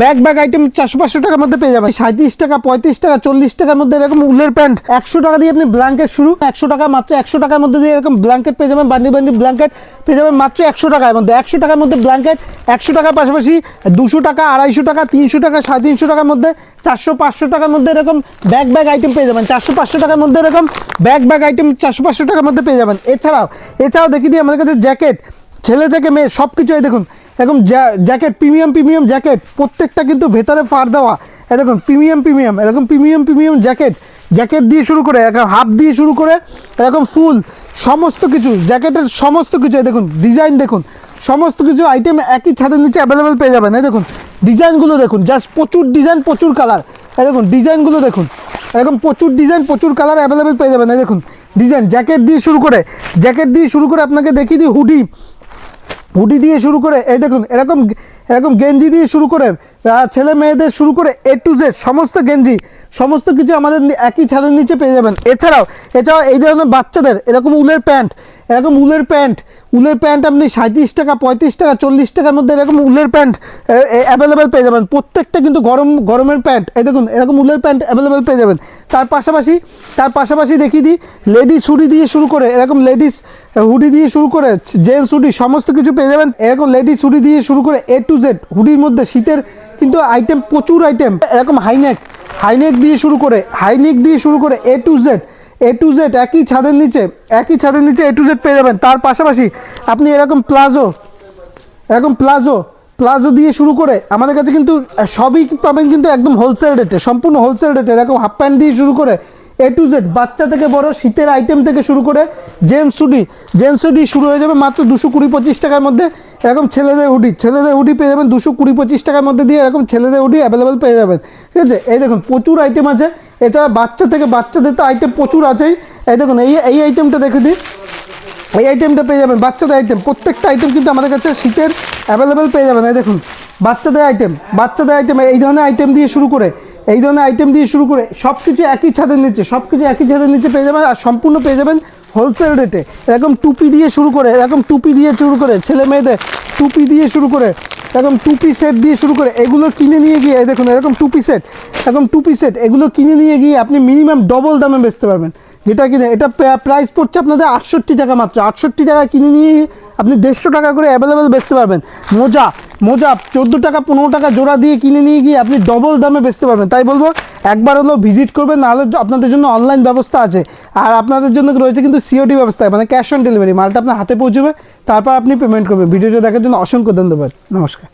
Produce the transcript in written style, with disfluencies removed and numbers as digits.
Bag item 400-500 টাকার মধ্যে পেয়ে যাবেন। 37 টাকা, 35 টাকা, 40 টাকার মধ্যে এরকম উলের প্যান্ট। 100 টাকা দিয়ে আপনি ব্ল্যাঙ্কেট শুরু, 100 টাকা, মাত্র 100 টাকার মধ্যে দিয়ে এরকম ব্ল্যাঙ্কেট পেয়ে যাবেন। বান্ডি ব্ল্যাঙ্কেট পেয়ে যাবেন মাত্র 100 টাকার মধ্যে। 100 টাকার মধ্যে ব্ল্যাঙ্কেট, 100 টাকার পাশাপাশি 200 টাকা, 250 টাকা, 300 টাকা, 350 টাকার মধ্যে 400-500 টাকার মধ্যে এরকম ব্যাগ আইটেম পেয়ে যাবেন। 400-500 টাকার মধ্যে এরকম ব্যাগ আইটেম 400-500 টাকার মধ্যে পেয়ে যাবেন। এছাড়াও দেখি দিই আমাদের কাছে জ্যাকেট, ছেলে থেকে মেয়ে সব কিছু। এই দেখুন এরকম জ্যাকেট, প্রিমিয়াম জ্যাকেট, প্রত্যেকটা কিন্তু ভেতরে ফাড় দেওয়া। এই দেখুন প্রিমিয়াম এরকম প্রিমিয়াম জ্যাকেট দিয়ে শুরু করে এরকম হাফ দিয়ে শুরু করে এরকম ফুল সমস্ত কিছু জ্যাকেটের সমস্ত কিছু। এই দেখুন ডিজাইন, দেখুন সমস্ত কিছু আইটেম একই ছাদের নিচে অ্যাভেলেবেল পেয়ে যাবেন। এই দেখুন ডিজাইনগুলো দেখুন, জাস্ট প্রচুর ডিজাইন, প্রচুর কালার। এই দেখুন ডিজাইনগুলো দেখুন, এরকম প্রচুর ডিজাইন, প্রচুর কালার অ্যাভেলেবেল পেয়ে যাবেন। এই দেখুন ডিজাইন, জ্যাকেট দিয়ে শুরু করে আপনাকে দেখিয়ে দিই হুডি দিয়ে শুরু করে, এই দেখুন এরকম গেঞ্জি দিয়ে শুরু করে ছেলে মেয়েদের শুরু করে A to Z সমস্ত গেঞ্জি সমস্ত কিছু আমাদের একই ছাদের নিচে পেয়ে যাবেন। এছাড়াও এই ধরনের বাচ্চাদের এরকম উলের প্যান্ট আপনি 37 টাকা, 35 টাকা, 40 টাকার মধ্যে এরকম উলের প্যান্ট অ্যাভেলেবেল পেয়ে যাবেন। প্রত্যেকটা কিন্তু গরমের প্যান্ট। এই দেখুন এরকম উলের প্যান্ট অ্যাভেলেবেল পেয়ে যাবেন। তার পাশাপাশি দেখিয়ে দিই লেডিস হুডি দিয়ে শুরু করে, এরকম লেডিস হুডি দিয়ে শুরু করে জেন্টস হুডি সমস্ত কিছু পেয়ে যাবেন। এরকম লেডিস হুডি দিয়ে শুরু করে A to Z হুডির মধ্যে শীতের কিন্তু আইটেম, প্রচুর আইটেম। এরকম হাইনেক দিয়ে শুরু করে A to Z একই ছাদের নিচে A to Z পেয়ে যাবেন। তার পাশাপাশি আপনি এরকম প্লাজো দিয়ে শুরু করে আমাদের কাছে কিন্তু সবই পাবেন কিন্তু একদম হোলসেল রেটে, সম্পূর্ণ হোলসেল রেটে। এরকম হাফ প্যান্ট দিয়ে শুরু করে A to Z বাচ্চা থেকে বড় শীতের আইটেম থেকে শুরু করে জেন্টস হুডি শুরু হয়ে যাবে মাত্র 220-25 টাকার মধ্যে। এরকম ছেলেদের হুডি পেয়ে যাবেন 220-25 টাকার মধ্যে দিয়ে এরকম ছেলেদের হুডি অ্যাভেলেবেল পেয়ে যাবেন। ঠিক আছে, এই দেখুন প্রচুর আইটেম আছে। এছাড়া বাচ্চাদের তো আইটেম প্রচুর আছেই। এই দেখুন এই আইটেমটা দেখে দিই, এই আইটেমটা পেয়ে যাবেন। বাচ্চাদের আইটেম, প্রত্যেকটা আইটেম কিন্তু আমাদের কাছে শীতের অ্যাভেলেবেল পেয়ে যাবেন। এই দেখুন বাচ্চাদের আইটেম এই ধরনের আইটেম দিয়ে শুরু করে সব কিছু একই ছাদের নিচে পেয়ে যাবেন। আর সম্পূর্ণ পেয়ে যাবেন হোলসেল রেটে। এরকম টুপি দিয়ে শুরু করে ছেলে মেয়েদের টুপি দিয়ে শুরু করে এরকম টুপি সেট দিয়ে শুরু করে এগুলো কিনে নিয়ে গিয়ে, দেখুন এরকম টুপি সেট এগুলো কিনে নিয়ে গিয়ে আপনি মিনিমাম ডবল দামে বেচতে পারবেন। যেটা কিনে এটা প্রাইস পড়ছে আপনাদের 68 টাকা, মাত্র 68 টাকা কিনে নিয়ে আপনি 150 টাকা করে অ্যাভেলেবেল বেচতে পারবেন। মোজা 14 টাকা 15 টাকা জোড়া দিয়ে কিনে নিয়ে গিয়ে আপনি ডবল দামে বেচতে পারবেন। তাই বলবো একবার হলো ভিজিট করবেন, নাহলে আপনাদের জন্য অনলাইন ব্যবস্থা আছে। আর আপনাদের জন্য রয়েছে কিন্তু COD ব্যবস্থা, মানে ক্যাশ অন ডেলিভারি। মালটা আপনার হাতে পৌঁছবে, তারপর আপনি পেমেন্ট করবেন। ভিডিওটা দেখার জন্য অসংখ্য ধন্যবাদ। নমস্কার।